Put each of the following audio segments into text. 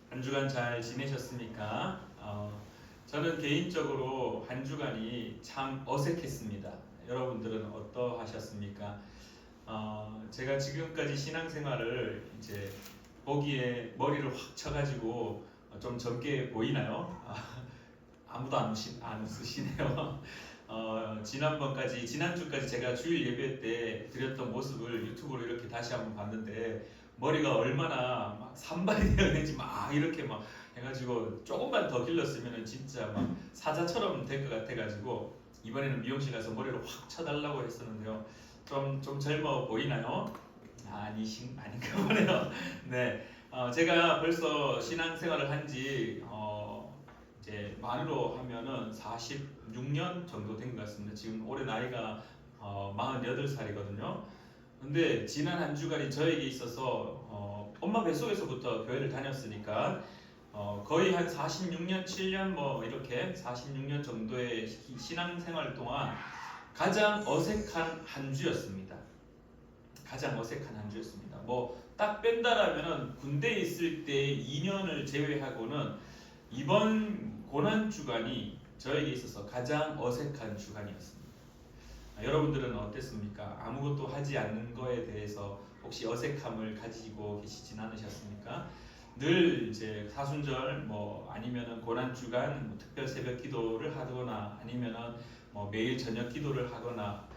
한 주간 잘 지내셨습니까? 저는 개인적으로 한 주간이 참 어색했습니다. 여러분들은 어떠하셨습니까? 제가 지금까지 신앙생활을 이제 보기에 머리를 확 쳐가지고 좀 젊게 보이나요? 아무도 안 웃으시네요. 지난주까지 제가 주일 예배 때 드렸던 모습을 유튜브로 이렇게 다시 한번 봤는데 머리가 얼마나 막 산발이 되었는지 막 이렇게 막 해가지고 조금만 더 길렀으면 진짜 막 사자처럼 될 것 같아가지고 이번에는 미용실 가서 머리를 확 쳐달라고 했었는데요. 좀 젊어 보이나요? 아닌가 보네요. 네. 제가 벌써 신앙생활을 한지 이제 만으로 하면은 46년 정도 된 것 같습니다. 지금 올해 나이가 48살이거든요. 근데 지난 한 주간이 저에게 있어서 엄마 뱃속에서부터 교회를 다녔으니까 거의 한 46년, 7년 뭐 이렇게 46년 정도의 신앙생활 동안 가장 어색한 한 주였습니다. 가장 어색한 한 주였습니다. 뭐 딱 뺀다라면은 군대에 있을 때 2년을 제외하고는 이번 고난 주간이 저에게 있어서 가장 어색한 주간이었습니다. 여러분들은 어땠습니까? 아무것도 하지 않는 거에 대해서 혹시 어색함을 가지고 계시진 않으셨습니까? 늘 이제 사순절 뭐 아니면은 고난 주간 뭐 특별 새벽 기도를 하거나 아니면은 뭐 매일 저녁 기도를 하거나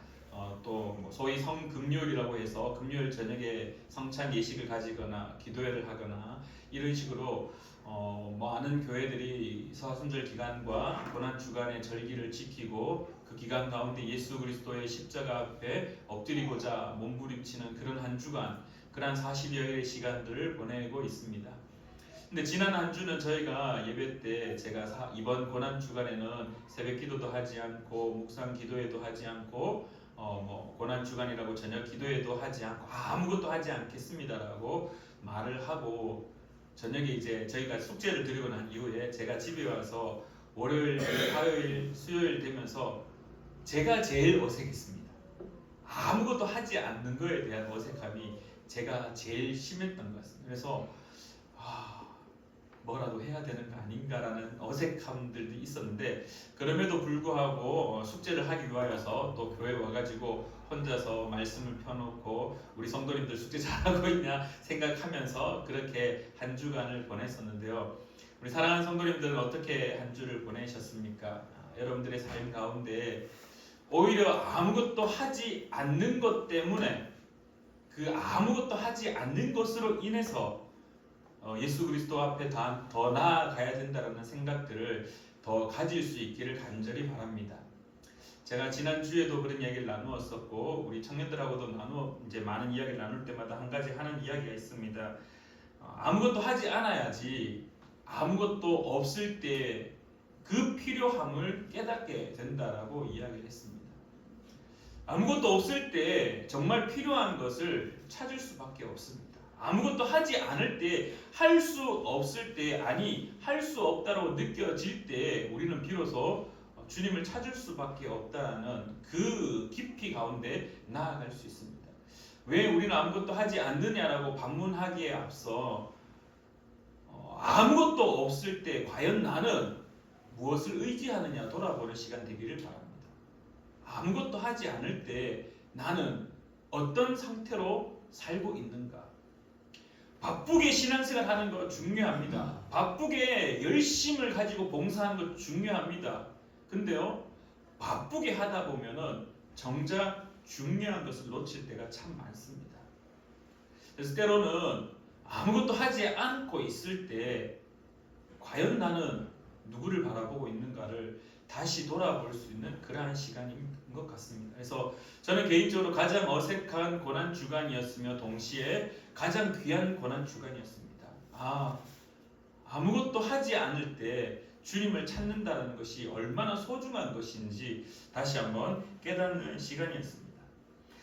또뭐 소위 성금요일이라고 해서 금요일 저녁에 성찬 예식을 가지거나 기도회를 하거나 이런 식으로 많은 교회들이 사순절 기간과 고난 주간의 절기를 지키고 그 기간 가운데 예수 그리스도의 십자가 앞에 엎드리고자 몸부림치는 그런 한 주간, 그런 40여일의 시간들을 보내고 있습니다. 근데 지난 한 주는 저희가 예배 때 제가 이번 고난 주간에는 새벽 기도도 하지 않고 묵상 기도회도 하지 않고 뭐 고난 주간이라고 저녁 기도회도 하지 않고 아무것도 하지 않겠습니다라고 말을 하고 저녁에 이제 저희가 숙제를 드리고 난 이후에 제가 집에 와서 월요일, 화요일, 수요일 되면서 제가 제일 어색했습니다. 아무것도 하지 않는 거에 대한 어색함이 제가 제일 심했던 것 같습니다. 그래서 뭐라도 해야 되는 거 아닌가라는 어색함들도 있었는데 그럼에도 불구하고 숙제를 하기 위하여서 또 교회 와가지고 혼자서 말씀을 펴놓고 우리 성도님들 숙제 잘하고 있냐 생각하면서 그렇게 한 주간을 보냈었는데요. 우리 사랑하는 성도님들은 어떻게 한 주를 보내셨습니까? 여러분들의 삶 가운데 오히려 아무것도 하지 않는 것 때문에 그 아무것도 하지 않는 것으로 인해서 예수 그리스도 앞에 더 나아가야 된다는 생각들을 더 가질 수 있기를 간절히 바랍니다. 제가 지난 주에도 그런 이야기를 나누었었고 우리 청년들하고도 이제 많은 이야기를 나눌 때마다 한 가지 하는 이야기가 있습니다. 아무것도 하지 않아야지 아무것도 없을 때 그 필요함을 깨닫게 된다라고 이야기를 했습니다. 아무것도 없을 때 정말 필요한 것을 찾을 수밖에 없습니다. 아무것도 하지 않을 때, 할 수 없을 때, 할 수 없다고 느껴질 때 우리는 비로소 주님을 찾을 수밖에 없다는 그 깊이 가운데 나아갈 수 있습니다. 왜 우리는 아무것도 하지 않느냐라고 반문하기에 앞서 아무것도 없을 때 과연 나는 무엇을 의지하느냐 돌아보는 시간 되기를 바랍니다. 아무것도 하지 않을 때 나는 어떤 상태로 살고 있는가? 바쁘게 신앙생활 하는 거 중요합니다. 바쁘게 열심을 가지고 봉사하는 거 중요합니다. 근데요, 바쁘게 하다 보면은 정작 중요한 것을 놓칠 때가 참 많습니다. 그래서 때로는 아무것도 하지 않고 있을 때 과연 나는 누구를 바라보고 있는가를 다시 돌아볼 수 있는 그러한 시간인 것 같습니다. 그래서 저는 개인적으로 가장 어색한 고난 주간이었으며 동시에 가장 귀한 고난 주간이었습니다. 아무것도 하지 않을 때 주님을 찾는다는 것이 얼마나 소중한 것인지 다시 한번 깨닫는 시간이었습니다.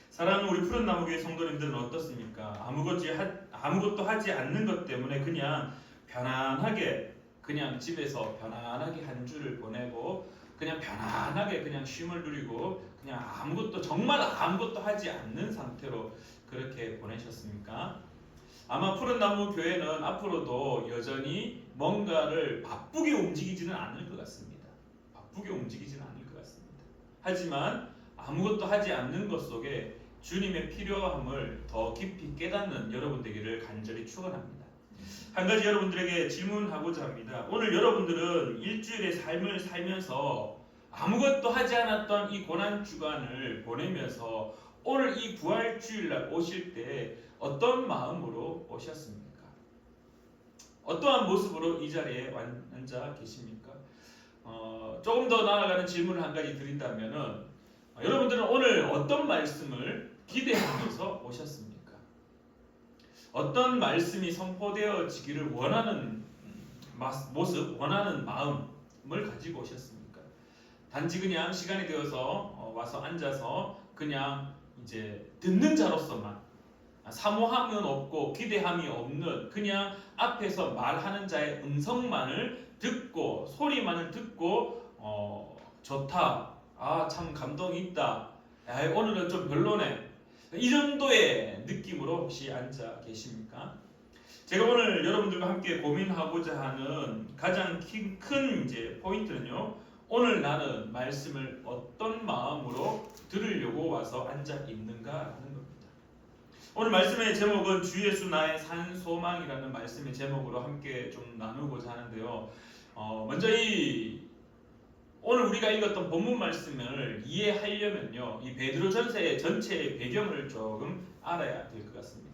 사랑하는 우리 푸른 나무교회 성도님들은 어떻습니까? 아무것도 하지 않는 것 때문에 그냥 편안하게 그냥 집에서 편안하게 한 주를 보내고 그냥 편안하게 그냥 쉼을 누리고 그냥 정말 아무것도 하지 않는 상태로 그렇게 보내셨습니까? 아마 푸른나무 교회는 앞으로도 여전히 뭔가를 바쁘게 움직이지는 않을 것 같습니다. 바쁘게 움직이지는 않을 것 같습니다. 하지만 아무것도 하지 않는 것 속에 주님의 필요함을 더 깊이 깨닫는 여러분 되기를 간절히 축원합니다. 한 가지 여러분들에게 질문하고자 합니다. 오늘 여러분들은 일주일의 삶을 살면서 아무것도 하지 않았던 이 고난 주간을 보내면서 오늘 이 부활주일날 오실 때 어떤 마음으로 오셨습니까? 어떠한 모습으로 이 자리에 앉아 계십니까? 조금 더 나아가는 질문을 한 가지 드린다면은 여러분들은 오늘 어떤 말씀을 기대하면서 오셨습니까? 어떤 말씀이 선포되어지기를 원하는 모습, 원하는 마음을 가지고 오셨습니까? 단지 그냥 시간이 되어서 와서 앉아서 그냥 이제 듣는 자로서만 사모함은 없고 기대함이 없는 그냥 앞에서 말하는 자의 음성만을 듣고 소리만을 듣고 좋다. 참 감동이 있다. 오늘은 좀 별로네. 이 정도의 느낌으로 혹시 앉아 계십니까? 제가 오늘 여러분들과 함께 고민하고자 하는 가장 큰 이제 포인트는요. 오늘 나는 말씀을 어떤 마음으로 들으려고 와서 앉아 있는가 하는 겁니다. 오늘 말씀의 제목은 주 예수 나의 산 소망이라는 말씀의 제목으로 함께 좀 나누고자 하는데요. 먼저 오늘 우리가 읽었던 본문 말씀을 이해하려면요, 이 베드로전서의 전체의 배경을 조금 알아야 될 것 같습니다.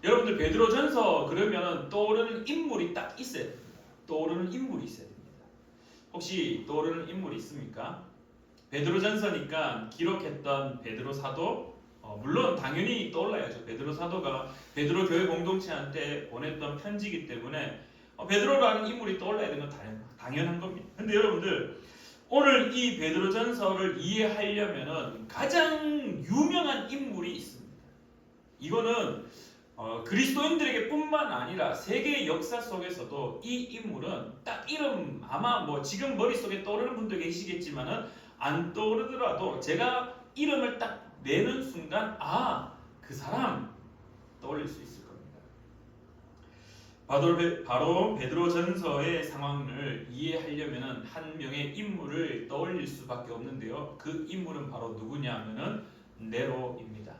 여러분들 베드로전서 그러면 떠오르는 인물이 딱 있어야 됩니다. 떠오르는 인물이 있어야 됩니다. 혹시 떠오르는 인물이 있습니까? 베드로전서니까 기록했던 베드로 사도, 물론 당연히 떠올라야죠. 베드로 사도가 베드로 교회 공동체한테 보냈던 편지이기 때문에 베드로라는 인물이 떠올라야 되는 건 당연한 겁니다. 근데 여러분들 오늘 이 베드로전서를 이해하려면은 가장 유명한 인물이 있습니다. 이거는 그리스도인들에게 뿐만 아니라 세계 역사 속에서도 이 인물은 딱 이름 아마 지금 머릿속에 떠오르는 분도 계시겠지만은 안 떠오르더라도 제가 이름을 딱 내는 순간 그 사람 떠올릴 수 있을 겁니다. 바로 베드로전서의 상황을 이해하려면은 한 명의 인물을 떠올릴 수밖에 없는데요. 그 인물은 바로 누구냐 하면은 네로입니다.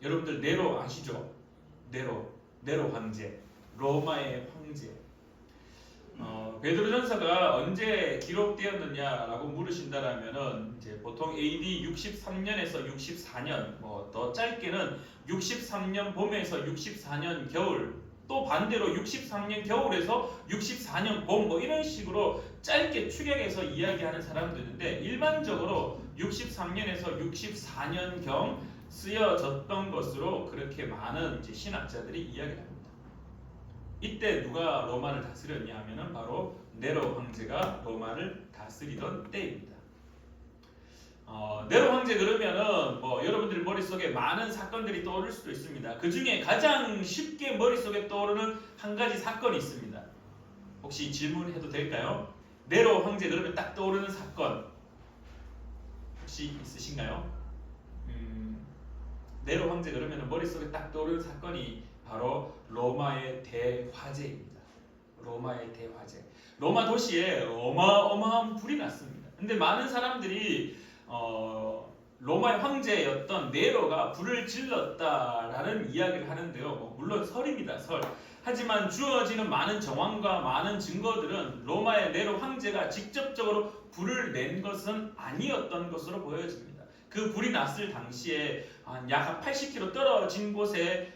여러분들 네로 아시죠? 네로 황제, 로마의 황제. 베드로전서가 언제 기록되었느냐라고 물으신다라면은 이제 보통 AD 63년에서 64년, 더 짧게는 63년 봄에서 64년 겨울, 또 반대로 63년 겨울에서 64년 봄, 이런 식으로 짧게 추격해서 이야기하는 사람도 있는데 일반적으로 63년에서 64년경 쓰여졌던 것으로 그렇게 많은 이제 신학자들이 이야기합니다. 이때 누가 로마를 다스렸냐 하면은 바로 네로 황제가 로마를 다스리던 때입니다. 네로 황제 그러면은 여러분들 머릿속에 많은 사건들이 떠오를 수도 있습니다. 그 중에 가장 쉽게 머릿속에 떠오르는 한 가지 사건이 있습니다. 혹시 질문해도 될까요? 네로 황제 그러면 딱 떠오르는 사건 혹시 있으신가요? 네로 황제 그러면 머릿속에 딱 떠오르는 사건이 바로 로마의 대화재입니다. 로마의 대화재. 로마 도시에 어마어마한 불이 났습니다. 근데 많은 사람들이 로마의 황제였던 네로가 불을 질렀다라는 이야기를 하는데요. 물론 설입니다. 설. 하지만 주어지는 많은 정황과 많은 증거들은 로마의 네로 황제가 직접적으로 불을 낸 것은 아니었던 것으로 보여집니다. 그 불이 났을 당시에 약 80km 떨어진 곳에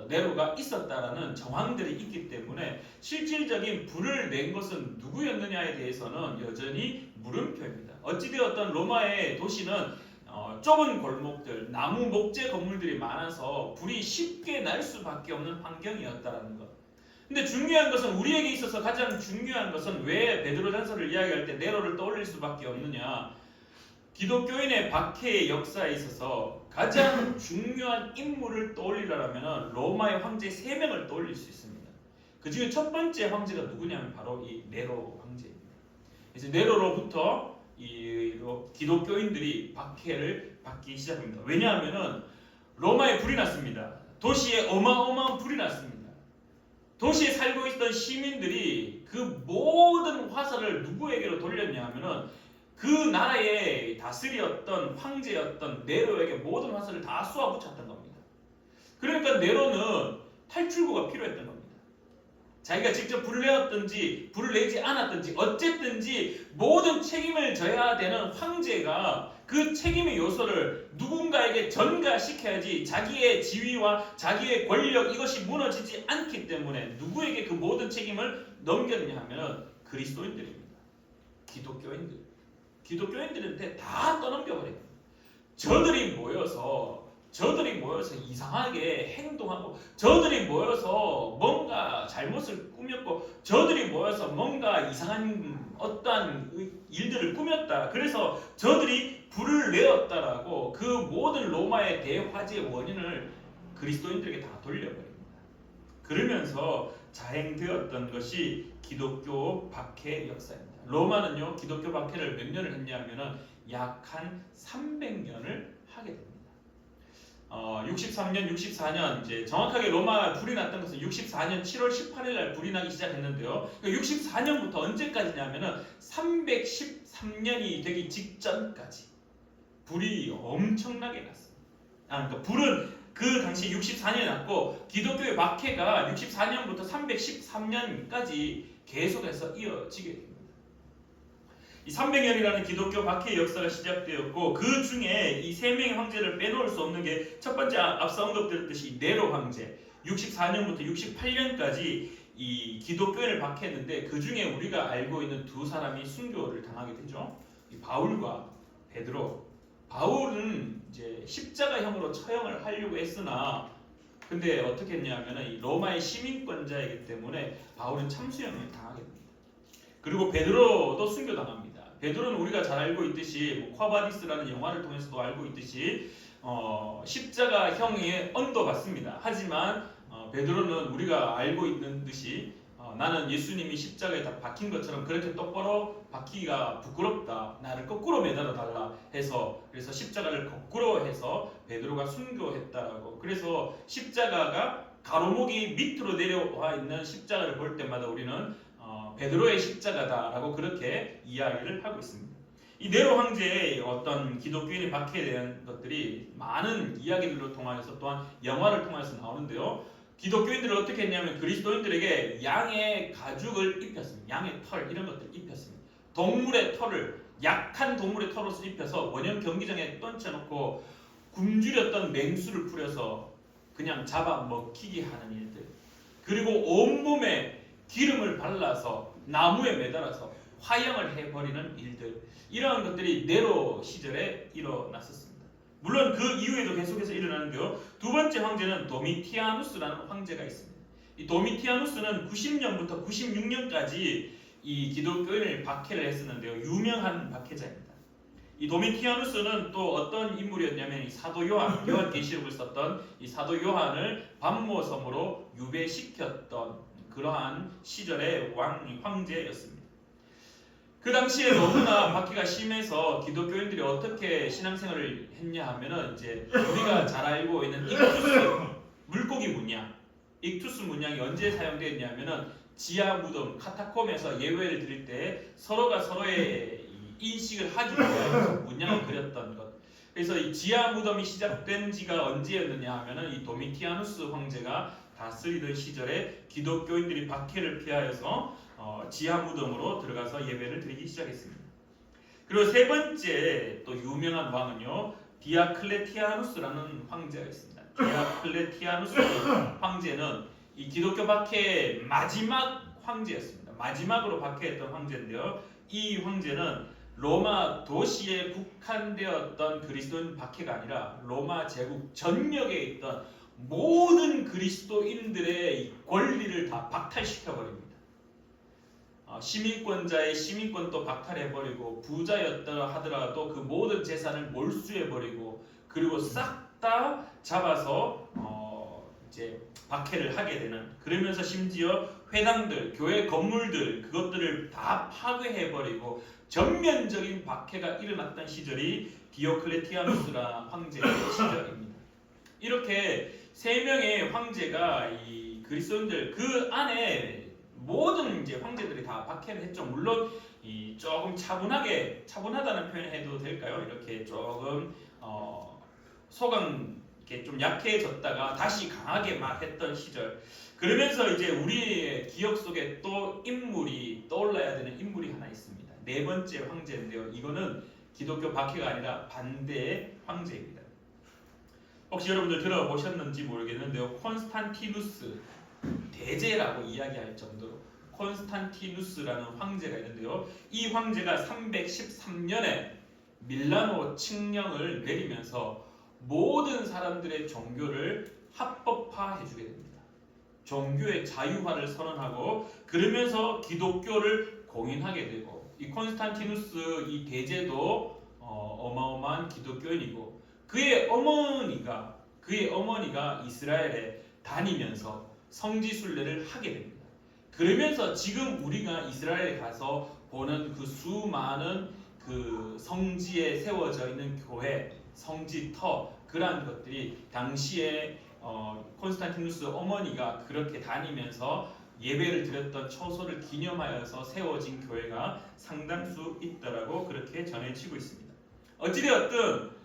네로가 있었다라는 정황들이 있기 때문에 실질적인 불을 낸 것은 누구였느냐에 대해서는 여전히 물음표입니다. 어찌되었던 로마의 도시는 좁은 골목들, 나무 목재 건물들이 많아서 불이 쉽게 날 수밖에 없는 환경이었다라는 것. 근데 중요한 것은 우리에게 있어서 가장 중요한 것은 왜 베드로전서를 이야기할 때 네로를 떠올릴 수밖에 없느냐? 기독교인의 박해의 역사에 있어서 가장 중요한 인물을 떠올리려면 로마의 황제 3명을 떠올릴 수 있습니다. 그 중에 첫 번째 황제가 누구냐면 바로 이 네로 황제입니다. 이제 네로로부터 기독교인들이 박해를 받기 시작합니다. 왜냐하면은 로마에 불이 났습니다. 도시에 어마어마한 불이 났습니다. 도시에 살고 있던 시민들이 그 모든 화살을 누구에게로 돌렸냐 하면은 그 나라의 다스리였던 황제였던 네로에게 모든 화살을 다 쏘아붙였던 겁니다. 그러니까 네로는 탈출구가 필요했던 겁니다. 자기가 직접 불을 내었든지 불을 내지 않았든지 어쨌든지 모든 책임을 져야 되는 황제가 그 책임의 요소를 누군가에게 전가시켜야지 자기의 지위와 자기의 권력 이것이 무너지지 않기 때문에 누구에게 그 모든 책임을 넘겼냐 하면 그리스도인들입니다. 기독교인들한테 다 떠넘겨버려요. 저들이 모여서 이상하게 행동하고 저들이 모여서 뭔가 잘못을 꾸몄고 저들이 모여서 뭔가 이상한 어떠한 일들을 꾸몄다. 그래서 저들이 불을 내었다라고 그 모든 로마의 대화재의 원인을 그리스도인들에게 다 돌려버립니다. 그러면서 자행되었던 것이 기독교 박해 역사입니다. 로마는요 기독교 박해를 몇 년을 했냐면은 약 한 300년을 하게 됩니다. 63년, 64년 이제 정확하게 로마 불이 났던 것은 64년 7월 18일 날 불이 나기 시작했는데요. 64년부터 언제까지냐면은 313년이 되기 직전까지 불이 엄청나게 났습니다. 그러니까 불은 그 당시 64년에 났고 기독교의 박해가 64년부터 313년까지 계속해서 이어지게 됩니다. 이 300년이라는 기독교 박해의 역사가 시작되었고 그 중에 이 세 명의 황제를 빼놓을 수 없는 게 첫 번째 앞서 언급드렸듯이 네로 황제 64년부터 68년까지 이 기독교인을 박해했는데 그 중에 우리가 알고 있는 두 사람이 순교를 당하게 되죠. 이 바울과 베드로. 바울은 이제 십자가형으로 처형을 하려고 했으나 근데 어떻게 했냐면은 이 로마의 시민권자이기 때문에 바울은 참수형을 당하게 됩니다. 그리고 베드로도 순교당합니다. 베드로는 우리가 잘 알고 있듯이 콰바디스라는 영화를 통해서도 알고 있듯이 십자가형에 언도받습니다. 하지만 베드로는 우리가 알고 있는 듯이 나는 예수님이 십자가에 다 박힌 것처럼 그렇게 똑바로 박히기가 부끄럽다. 나를 거꾸로 매달아 달라 해서 그래서 십자가를 거꾸로 해서 베드로가 순교했다라고. 그래서 십자가가 가로목이 밑으로 내려와 있는 십자가를 볼 때마다 우리는 베드로의 십자가다라고 그렇게 이야기를 하고 있습니다. 이 네로 황제의 어떤 기독교인의 박해에 대한 것들이 많은 이야기들로 통하여서 또한 영화를 통해서 나오는데요. 기독교인들은 어떻게 했냐면 그리스도인들에게 양의 가죽을 입혔습니다. 양의 털 이런 것들을 입혔습니다. 동물의 털을 약한 동물의 털옷을 입혀서 원형 경기장에 던져놓고 굶주렸던 맹수를 풀여서 그냥 잡아먹히게 하는 일들. 그리고 온몸에 기름을 발라서 나무에 매달아서 화형을 해버리는 일들. 이러한 것들이 네로 시절에 일어났었습니다. 물론 그 이후에도 계속해서 일어나는데요. 두 번째 황제는 도미티아누스라는 황제가 있습니다. 이 도미티아누스는 90년부터 96년까지 이 기독교인을 박해를 했었는데요. 유명한 박해자입니다. 이 도미티아누스는 또 어떤 인물이었냐면 이 사도 요한계시록을 썼던 이 사도 요한을 반모섬으로 유배시켰던 그러한 시절의 황제였습니다. 그 당시에 너무나 박해가 심해서 기독교인들이 어떻게 신앙생활을 했냐 하면은 이제 우리가 잘 알고 있는 익투스 물고기 문양, 익투스 문양이 언제 사용되었냐면은 지하 무덤 카타콤에서 예배를 드릴 때 서로가 서로의 인식을 하기 위해 문양을 그렸던 것. 그래서 이 지하 무덤이 시작된 지가 언제였느냐 하면은 이 도미티아누스 황제가 다스리던 시절에 기독교인들이 박해를 피하여서 지하 무덤으로 들어가서 예배를 드리기 시작했습니다. 그리고 세 번째 또 유명한 왕은요 디아클레티아누스라는 황제가 있습니다. 디아클레티아누스 황제는 이 기독교 박해의 마지막 황제였습니다. 마지막으로 박해했던 황제인데요. 이 황제는 로마 도시에 국한되었던 그리스도인 박해가 아니라 로마 제국 전역에 있던 모든 그리스도인들의 권리를 다 박탈시켜버립니다. 시민권자의 시민권도 박탈해버리고 부자였다 하더라도 그 모든 재산을 몰수해버리고 그리고 싹 다 잡아서 이제 박해를 하게 되는. 그러면서 심지어 회당들, 교회 건물들 그것들을 다 파괴해버리고 전면적인 박해가 일어났던 시절이 디오클레티아누스라 황제의 시절입니다. 이렇게 세 명의 황제가 이 그리스도인들 그 안에 모든 이제 황제들이 다 박해를 했죠. 물론 이 조금 차분하다는 표현을 해도 될까요? 이렇게 조금 속은 이렇게 좀 약해졌다가 다시 강하게 막 했던 시절. 그러면서 이제 우리의 기억 속에 또 인물이 떠올라야 되는 인물이 하나 있습니다. 네 번째 황제인데요. 이거는 기독교 박해가 아니라 반대의 황제입니다. 혹시 여러분들 들어보셨는지 모르겠는데요. 콘스탄티누스 대제라고 이야기할 정도로 콘스탄티누스라는 황제가 있는데요. 이 황제가 313년에 밀라노 칙령을 내리면서 모든 사람들의 종교를 합법화해주게 됩니다. 종교의 자유화를 선언하고 그러면서 기독교를 공인하게 되고 이 콘스탄티누스 이 대제도 어마어마한 기독교인이고 그의 어머니가 이스라엘에 다니면서 성지순례를 하게 됩니다. 그러면서 지금 우리가 이스라엘에 가서 보는 그 수많은 그 성지에 세워져 있는 교회, 성지터 그러한 것들이 당시에 콘스탄티누스 어머니가 그렇게 다니면서 예배를 드렸던 처소를 기념하여서 세워진 교회가 상당수 있더라고 그렇게 전해지고 있습니다. 어찌되었든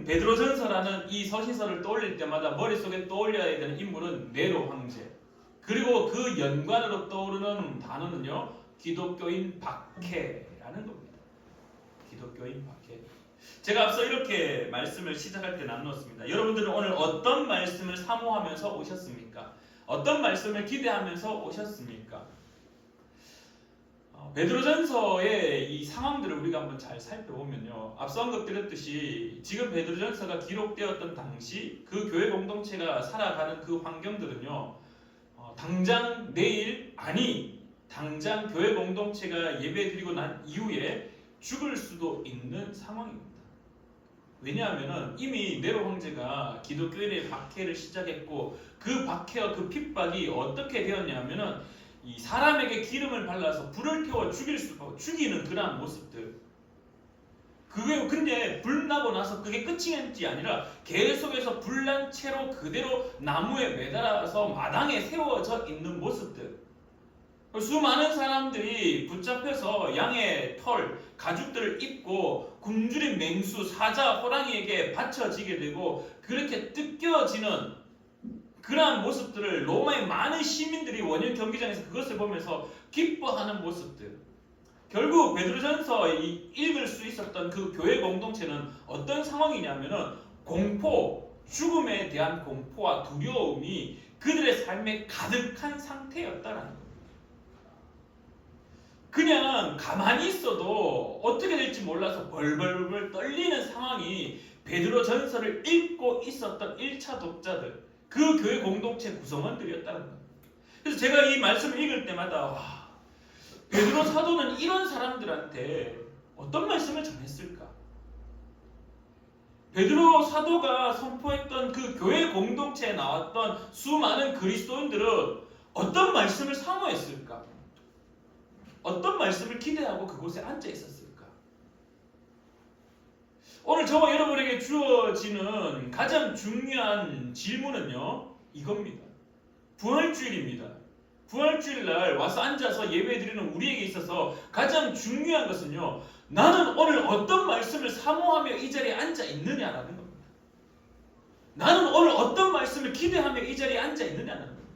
베드로전서라는 이 서신서를 떠올릴 때마다 머릿속에 떠올려야 되는 인물은 네로 황제. 그리고 그 연관으로 떠오르는 단어는요. 기독교인 박해라는 겁니다. 기독교인 박해. 제가 앞서 이렇게 말씀을 시작할 때 나누었습니다. 여러분들은 오늘 어떤 말씀을 사모하면서 오셨습니까? 어떤 말씀을 기대하면서 오셨습니까? 베드로전서의 이 상황들을 우리가 한번 잘 살펴보면요. 앞서 언급드렸듯이 지금 베드로전서가 기록되었던 당시 그 교회 공동체가 살아가는 그 환경들은요. 당장 교회 공동체가 예배드리고 난 이후에 죽을 수도 있는 상황입니다. 왜냐하면 이미 네로 황제가 기독교인의 박해를 시작했고 그 박해와 그 핍박이 어떻게 되었냐면은 이 사람에게 기름을 발라서 불을 태워 죽이는 그러한 모습들. 그게 근데 불 나고 나서 그게 끝이 아니라 계속해서 불난 채로 그대로 나무에 매달아서 마당에 세워져 있는 모습들. 수많은 사람들이 붙잡혀서 양의 털, 가죽들을 입고 굶주린 맹수, 사자, 호랑이에게 바쳐지게 되고 그렇게 뜯겨지는 그러한 모습들을 로마의 많은 시민들이 원형 경기장에서 그것을 보면서 기뻐하는 모습들. 결국 베드로전서 읽을 수 있었던 그 교회 공동체는 어떤 상황이냐면은 죽음에 대한 공포와 두려움이 그들의 삶에 가득한 상태였다라는 겁니다. 그냥 가만히 있어도 어떻게 될지 몰라서 벌벌벌 떨리는 상황이 베드로전서를 읽고 있었던 1차 독자들, 그 교회 공동체 구성원들이었다는 겁니다. 그래서 제가 이 말씀을 읽을 때마다 베드로 사도는 이런 사람들한테 어떤 말씀을 전했을까? 베드로 사도가 선포했던 그 교회 공동체에 나왔던 수많은 그리스도인들은 어떤 말씀을 사모했을까? 어떤 말씀을 기대하고 그곳에 앉아 있었을까? 오늘 저와 여러분에게 주어지는 가장 중요한 질문은요, 이겁니다. 부활주일입니다. 부활주일날 와서 앉아서 예배드리는 우리에게 있어서 가장 중요한 것은요, 나는 오늘 어떤 말씀을 사모하며 이 자리에 앉아 있느냐라는 겁니다. 나는 오늘 어떤 말씀을 기대하며 이 자리에 앉아 있느냐라는 겁니다.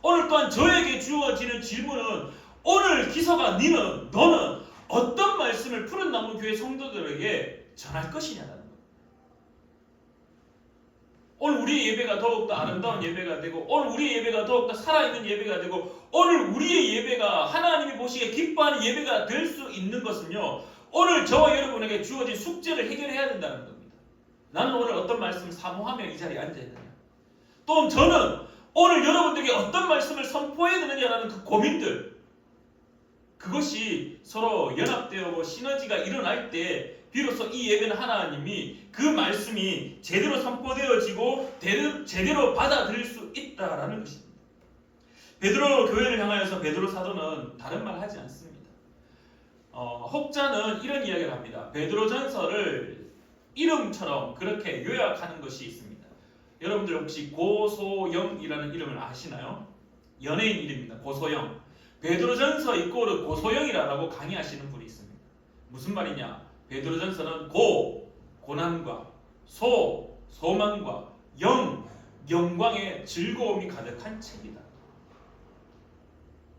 오늘 또한 저에게 주어지는 질문은 오늘 기서가 너는 어떤 말씀을 푸른나무교회 성도들에게 전할 것이냐라는 겁니다. 오늘 우리의 예배가 더욱더 아름다운 예배가 되고 오늘 우리의 예배가 더욱더 살아있는 예배가 되고 오늘 우리의 예배가 하나님이 보시기에 기뻐하는 예배가 될 수 있는 것은요, 오늘 저와 여러분에게 주어진 숙제를 해결해야 된다는 겁니다. 나는 오늘 어떤 말씀을 사모하며 이 자리에 앉아있느냐, 또 저는 오늘 여러분들에게 어떤 말씀을 선포해야 되느냐라는 그 고민들, 그것이 서로 연합되고 시너지가 일어날 때 비로소 이 예배는 하나님이 그 말씀이 제대로 선포되어지고 제대로 받아들일 수 있다라는 것입니다. 베드로 교회를 향하여서 베드로 사도는 다른 말 하지 않습니다. 혹자는 이런 이야기를 합니다. 베드로 전서를 이름처럼 그렇게 요약하는 것이 있습니다. 여러분들 혹시 고소영이라는 이름을 아시나요? 연예인 이름입니다. 고소영. 베드로전서 이꼬르 고소영이라고 강의하시는 분이 있습니다. 무슨 말이냐? 베드로전서는 고난과 소망과 영광의 즐거움이 가득한 책이다.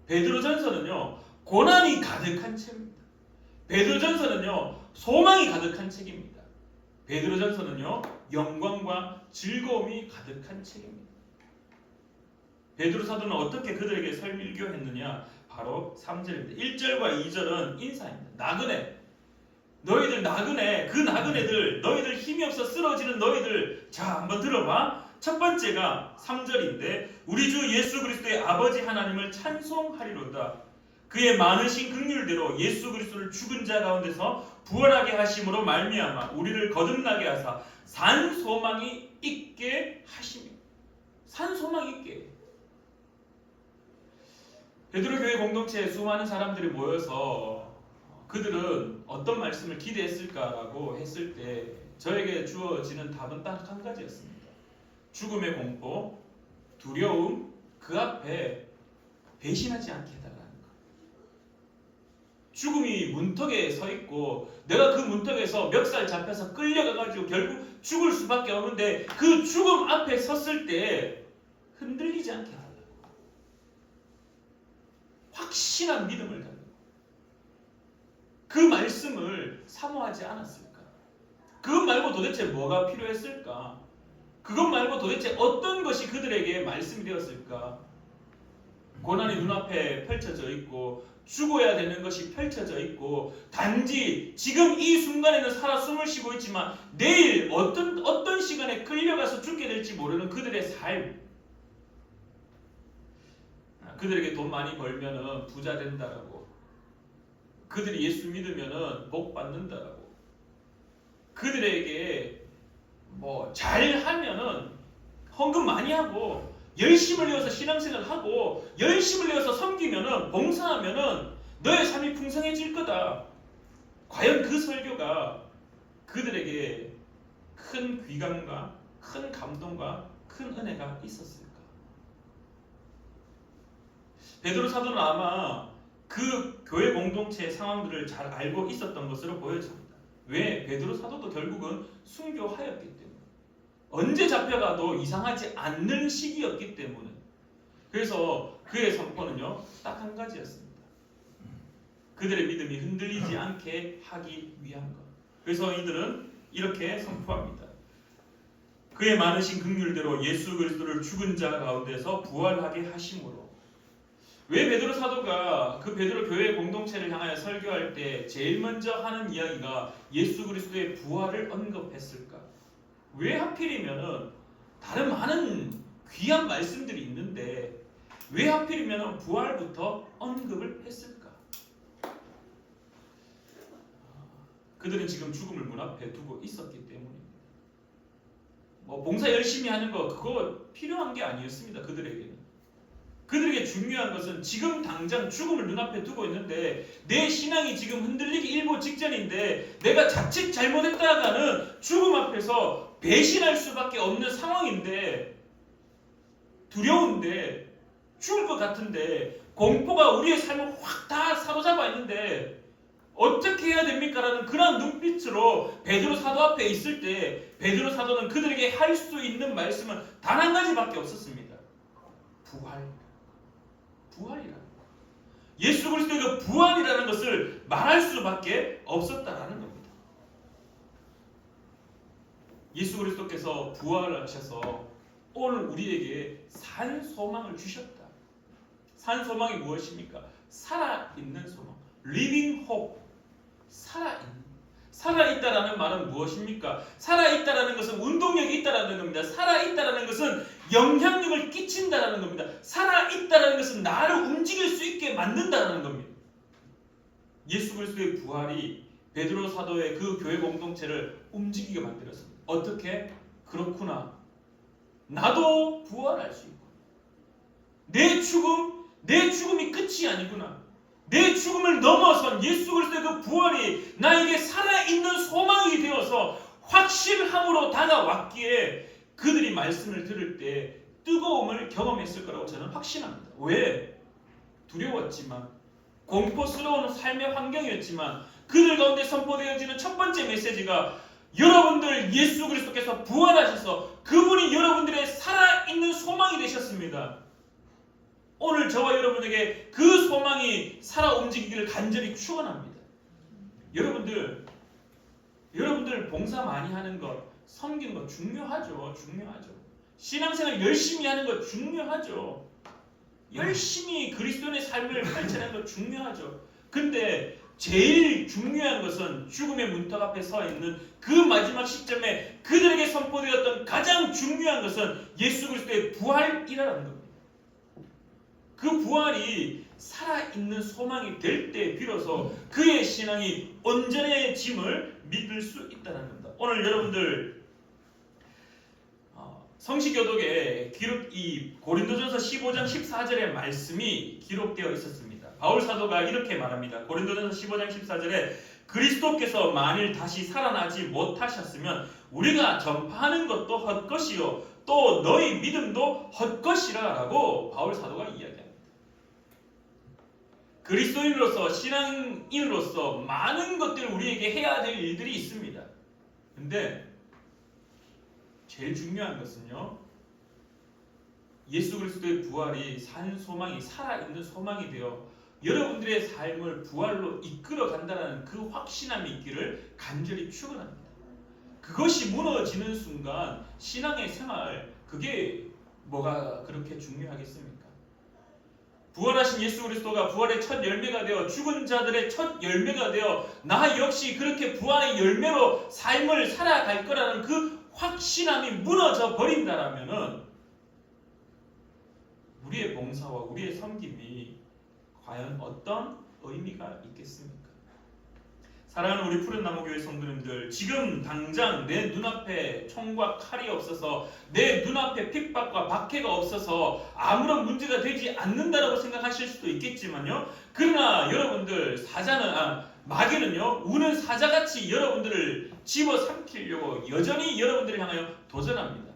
베드로전서는요, 고난이 가득한 책입니다. 베드로전서는요, 소망이 가득한 책입니다. 베드로전서는요, 영광과 즐거움이 가득한 책입니다. 베드로 사도는 어떻게 그들에게 설교했느냐? 바로 3절입니다. 1절과 2절은 인사입니다. 나그네, 너희들 나그네, 그 나그네들, 너희들 힘이 없어 쓰러지는 너희들, 자 한번 들어봐. 첫 번째가 3절인데 우리 주 예수 그리스도의 아버지 하나님을 찬송하리로다. 그의 많으신 긍휼대로 예수 그리스도를 죽은 자 가운데서 부활하게 하심으로 말미암아 우리를 거듭나게 하사 산 소망이 있게 하시며. 산 소망이 있게. 베드로 교회 공동체에 수많은 사람들이 모여서 그들은 어떤 말씀을 기대했을까라고 했을 때 저에게 주어지는 답은 딱 한 가지였습니다. 죽음의 공포, 두려움, 그 앞에 배신하지 않게 해달라는 것. 죽음이 문턱에 서 있고 내가 그 문턱에서 멱살 잡혀서 끌려가가지고 결국 죽을 수밖에 없는데 그 죽음 앞에 섰을 때 흔들리지 않게 해달라는 것. 확신한 믿음을 가지고 그 말씀을 사모하지 않았을까? 그것 말고 도대체 뭐가 필요했을까? 그것 말고 도대체 어떤 것이 그들에게 말씀이 되었을까? 고난이 눈앞에 펼쳐져 있고 죽어야 되는 것이 펼쳐져 있고 단지 지금 이 순간에는 살아 숨을 쉬고 있지만 내일 어떤 시간에 끌려가서 죽게 될지 모르는 그들의 삶. 그들에게 돈 많이 벌면은 부자 된다라고, 그들이 예수 믿으면은 복 받는다라고, 그들에게 뭐 잘하면은 헌금 많이 하고 열심을 내어서 신앙생활 하고 열심을 내어서 섬기면은 봉사하면은 너의 삶이 풍성해질 거다. 과연 그 설교가 그들에게 큰 귀감과 큰 감동과 큰 은혜가 있었을까? 베드로 사도는 아마 그 교회 공동체의 상황들을 잘 알고 있었던 것으로 보여집니다. 왜? 베드로 사도도 결국은 순교하였기 때문에, 언제 잡혀가도 이상하지 않는 시기였기 때문에. 그래서 그의 선포는요 딱 한 가지였습니다. 그들의 믿음이 흔들리지 않게 하기 위한 것. 그래서 이들은 이렇게 선포합니다. 그의 많으신 긍휼대로 예수 그리스도를 죽은 자 가운데서 부활하게 하심으로. 왜 베드로 사도가 그 베드로 교회 공동체를 향하여 설교할 때 제일 먼저 하는 이야기가 예수 그리스도의 부활을 언급했을까? 왜 하필이면은 다른 많은 귀한 말씀들이 있는데 왜 하필이면은 부활부터 언급을 했을까? 그들은 지금 죽음을 문 앞에 두고 있었기 때문입니다. 뭐 봉사 열심히 하는 거 그거 필요한 게 아니었습니다. 그들에게 중요한 것은 지금 당장 죽음을 눈앞에 두고 있는데 내 신앙이 지금 흔들리기 일보 직전인데 내가 자칫 잘못했다가는 죽음 앞에서 배신할 수밖에 없는 상황인데, 두려운데, 죽을 것 같은데, 공포가 우리의 삶을 확 다 사로잡아 있는데 어떻게 해야 됩니까? 라는 그런 눈빛으로 베드로 사도 앞에 있을 때 베드로 사도는 그들에게 할 수 있는 말씀은 단 한 가지밖에 없었습니다. 부활이라는 것. 예수 그리스도의 그 부활이라는 것을 말할 수밖에 없었다라는 겁니다. 예수 그리스도께서 부활을 하셔서 오늘 우리에게 산 소망을 주셨다. 산 소망이 무엇입니까? 살아있는 소망. Living hope. 살아있다라는 말은 무엇입니까? 살아있다라는 것은 운동력이 있다라는 겁니다. 살아있다라는 것은 영향력을 끼친다라는 겁니다. 살아있다라는 것은 나를 움직일 수 있게 만든다라는 겁니다. 예수 그리스도의 부활이 베드로 사도의 그 교회 공동체를 움직이게 만들었습니다. 어떻게? 그렇구나. 나도 부활할 수 있고 내 죽음이 끝이 아니구나. 내 죽음을 넘어선 예수 그리스도의 그 부활이 나에게 살아있는 소망이 되어서 확실함으로 다가왔기에 그들이 말씀을 들을 때 뜨거움을 경험했을 거라고 저는 확신합니다. 왜? 두려웠지만, 공포스러운 삶의 환경이었지만 그들 가운데 선포되어지는 첫 번째 메시지가 여러분들 예수 그리스도께서 부활하셔서 그분이 여러분들의 살아있는 소망이 되셨습니다. 오늘 저와 여러분에게 그 소망이 살아 움직이기를 간절히 축원합니다. 여러분들 봉사 많이 하는 것, 섬기는 것 중요하죠. 신앙생활 열심히 하는 것 중요하죠. 열심히 그리스도인의 삶을 펼쳐내는 것 중요하죠. 근데 제일 중요한 것은 죽음의 문턱 앞에 서 있는 그 마지막 시점에 그들에게 선포되었던 가장 중요한 것은 예수 그리스도의 부활이라는 겁니다. 그 부활이 살아있는 소망이 될 때 비로소 그의 신앙이 온전해짐을 믿을 수 있다는 겁니다. 오늘 여러분들 성시교독에 이 고린도전서 15장 14절의 말씀이 기록되어 있었습니다. 바울 사도가 이렇게 말합니다. 고린도전서 15장 14절에 그리스도께서 만일 다시 살아나지 못하셨으면 우리가 전파하는 것도 헛것이요 또 너희 믿음도 헛것이라 라고 바울 사도가 이야기합니다. 그리스도인으로서 신앙인으로서 많은 것들을 우리에게 해야 될 일들이 있습니다. 근데 제일 중요한 것은요, 예수 그리스도의 부활이 산 소망이 살아있는 소망이 되어 여러분들의 삶을 부활로 이끌어 간다는 그 확신함이 있기를 간절히 축원합니다. 그것이 무너지는 순간 신앙의 생활, 그게 뭐가 그렇게 중요하겠습니까? 부활하신 예수 그리스도가 부활의 첫 열매가 되어 죽은 자들의 첫 열매가 되어 나 역시 그렇게 부활의 열매로 삶을 살아갈 거라는 그 확신함이 무너져 버린다라면은 우리의 봉사와 우리의 섬김이 과연 어떤 의미가 있겠습니까? 사랑하는 우리 푸른나무교회 성도님들, 지금 당장 내 눈앞에 총과 칼이 없어서 내 눈앞에 핍박과 박해가 없어서 아무런 문제가 되지 않는다라고 생각하실 수도 있겠지만요, 그러나 여러분들 마귀는요 우는 사자같이 여러분들을 집어삼키려고 여전히 여러분들을 향하여 도전합니다.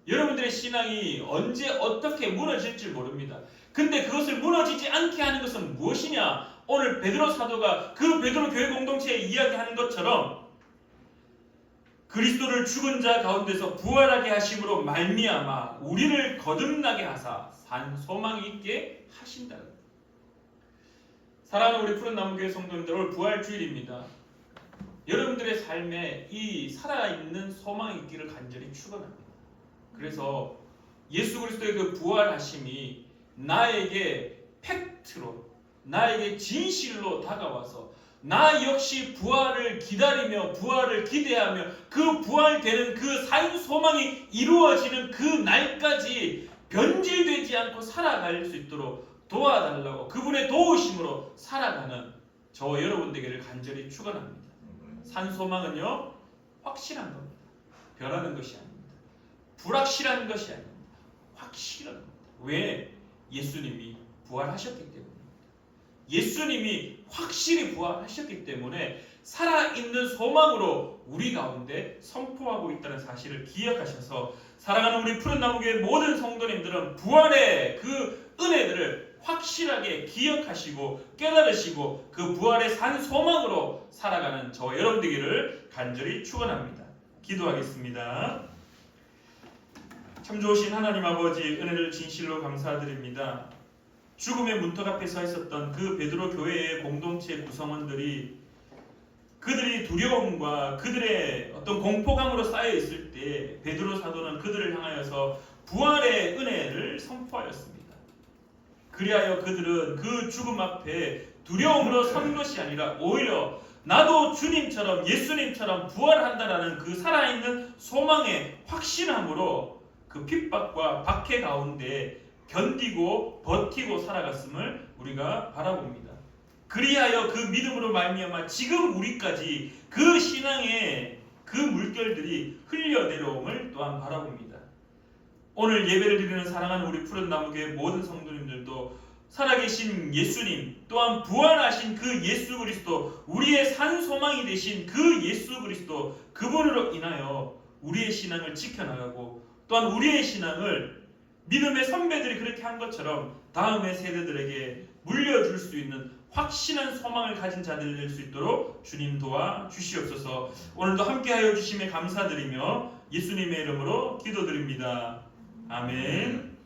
여러분들의 신앙이 언제 어떻게 무너질지 모릅니다. 근데 그것을 무너지지 않게 하는 것은 무엇이냐? 오늘 베드로 사도가 그 베드로 교회 공동체에 이야기하는 것처럼 그리스도를 죽은 자 가운데서 부활하게 하심으로 말미암아 우리를 거듭나게 하사 산 소망이 있게 하신다는 것. 사랑하는 우리 푸른나무교회 성도님들, 오늘 부활주일입니다. 여러분들의 삶에 이 살아있는 소망이 있기를 간절히 축원합니다. 그래서 예수 그리스도의 그 부활하심이 나에게 팩트로, 나에게 진실로 다가와서 나 역시 부활을 기다리며 부활을 기대하며 그 부활되는 그 산 소망이 이루어지는 그 날까지 변질되지 않고 살아갈 수 있도록 도와달라고 그분의 도우심으로 살아가는 저와 여러분 되기를 간절히 축원합니다. 산 소망은요 확실한 겁니다. 변하는 것이 아닙니다. 불확실한 것이 아닙니다. 확실한 겁니다. 왜? 예수님이 부활하셨기 때문입니다. 예수님이 확실히 부활하셨기 때문에 살아있는 소망으로 우리 가운데 선포하고 있다는 사실을 기억하셔서 사랑하는 우리 푸른나무교회 모든 성도님들은 부활의 그 은혜들을 확실하게 기억하시고 깨달으시고 그 부활의 산 소망으로 살아가는 저와 여러분 되기를 간절히 축원합니다. 기도하겠습니다. 참 좋으신 하나님 아버지, 은혜를 진실로 감사드립니다. 죽음의 문턱 앞에 서 있었던 그 베드로 교회의 공동체 구성원들이 그들이 두려움과 그들의 어떤 공포감으로 쌓여 있을 때 베드로 사도는 그들을 향하여서 부활의 은혜를 선포하였습니다. 그리하여 그들은 그 죽음 앞에 두려움으로 선 것이 아니라 오히려 나도 주님처럼 예수님처럼 부활한다라는 그 살아있는 소망의 확신함으로 그 핍박과 박해 가운데 견디고 버티고 살아갔음을 우리가 바라봅니다. 그리하여 그 믿음으로 말미암아 지금 우리까지 그 신앙의 그 물결들이 흘려내려옴을 또한 바라봅니다. 오늘 예배를 드리는 사랑하는 우리 푸른나무교회 모든 성도님들도 살아계신 예수님, 또한 부활하신 그 예수 그리스도, 우리의 산 소망이 되신 그 예수 그리스도, 그분으로 인하여 우리의 신앙을 지켜나가고 또한 우리의 신앙을 믿음의 선배들이 그렇게 한 것처럼 다음의 세대들에게 물려줄 수 있는 확신한 소망을 가진 자들이 될 수 있도록 주님 도와 주시옵소서. 오늘도 함께하여 주심에 감사드리며 예수님의 이름으로 기도드립니다. 아멘.